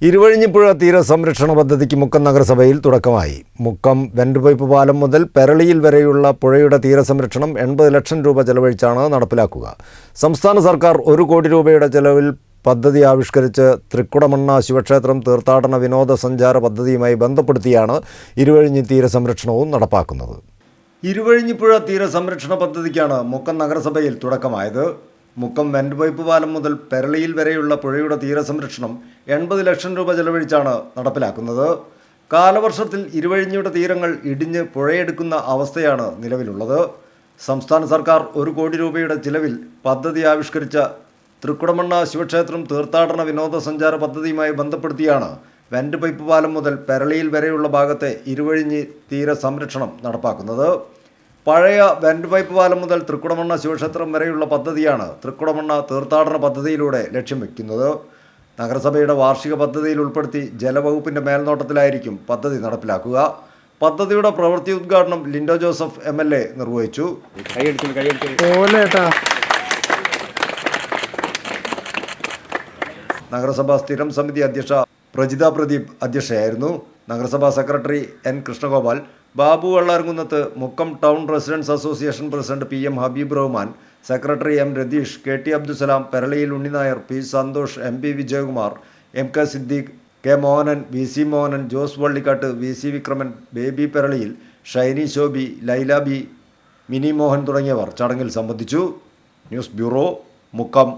ഇരുവഴിഞ്ഞിപ്പുഴ തീരസംരക്ഷണ പദ്ധതിക്ക് മുക്കം നഗരസഭയിൽ തുടക്കമായി. മുക്കം വെന്റ് പൈപ്പ് പാലം മുതൽ പെരളിയിൽ വരെയുള്ള പുഴയുടെ തീരസംരക്ഷണം 80 ലക്ഷം രൂപ ചെലവഴിച്ചാണ് നടപ്പിലാക്കുക. സംസ്ഥാന സർക്കാർ 1 കോടി രൂപയുടെ ചെലവിൽ പദ്ധതി ആവിഷ്കരിച്ച് തൃക്കുടമണ്ണ ശിവക്ഷേത്രം തീർത്ഥാടന വിനോദസഞ്ചാര പദ്ധതിയുമായി ബന്ധപ്പെടുത്തിയാണ് ഇരുവഴിഞ്ഞി തീരസംരക്ഷണവും നടപ്പാക്കുന്നത്. ഇരുവഴിഞ്ഞിപ്പുഴ തീരസംരക്ഷണ പദ്ധതിക്കാണ് മുക്കം നഗരസഭയിൽ തുടക്കമായത്. മുക്കം വെന്റ് പൈപ്പ് പാലം മുതൽ പെരളിയിൽ വരെയുള്ള പുഴയുടെ തീരസംരക്ഷണം 80 ലക്ഷം രൂപ ചെലവഴിച്ചാണ് നടപ്പിലാക്കുന്നത്. കാലവർഷത്തിൽ ഇരുവഴിഞ്ഞിയുടെ തീരങ്ങൾ ഇടിഞ്ഞ് പുഴയെടുക്കുന്ന അവസ്ഥയാണ് നിലവിലുള്ളത്. സംസ്ഥാന സർക്കാർ 1 കോടി രൂപയുടെ ചിലവിൽ പദ്ധതി ആവിഷ്കരിച്ച തൃക്കുടമണ്ണ ശിവക്ഷേത്രം തീർത്ഥാടന വിനോദസഞ്ചാര പദ്ധതിയുമായി ബന്ധപ്പെടുത്തിയാണ് വെന്റ് പൈപ്പ് പാലം മുതൽ പെരളിയിൽ വരെയുള്ള ഭാഗത്തെ ഇരുവഴിഞ്ഞി തീരസംരക്ഷണം നടപ്പാക്കുന്നത്. പഴയ വെന്റ് പൈപ്പ് പാലം മുതൽ തൃക്കുടമണ്ണ ശിവക്ഷേത്രം വരെയുള്ള പദ്ധതിയാണ് തൃക്കുടമണ്ണ തീർത്ഥാടന പദ്ധതിയിലൂടെ ലക്ഷ്യം വയ്ക്കുന്നത്. നഗരസഭയുടെ വാർഷിക പദ്ധതിയിൽ ഉൾപ്പെടുത്തി ജലവകുപ്പിൻ്റെ മേൽനോട്ടത്തിലായിരിക്കും പദ്ധതി നടപ്പിലാക്കുക. പദ്ധതിയുടെ പ്രവൃത്തി ഉദ്ഘാടനം ലിൻഡോ ജോസഫ് MLA നിർവഹിച്ചു. നഗരസഭാ സ്ഥിരം സമിതി അധ്യക്ഷ പ്രജിത പ്രദീപ് അധ്യക്ഷയായിരുന്നു. നഗരസഭാ secretary N Krishnagopal, Babu Vallarkunnath, Mukkam town residents association president PM Habeeb Rahman, secretary M Ratheesh, KT Abdussalam, Peraliyil Unninair, P Santhosh, MP Vijayakumar, MK Siddique, K Mohanan, VC Mohanan, Jose Vallikkatt, VC Vikraman, Baby Peraliyil, Shiny Shobhi, Laila B, Mini Mohan തുടങ്ങിയവർ ചടങ്ങിൽ സംബന്ധിച്ചു. News bureau, Mukkam.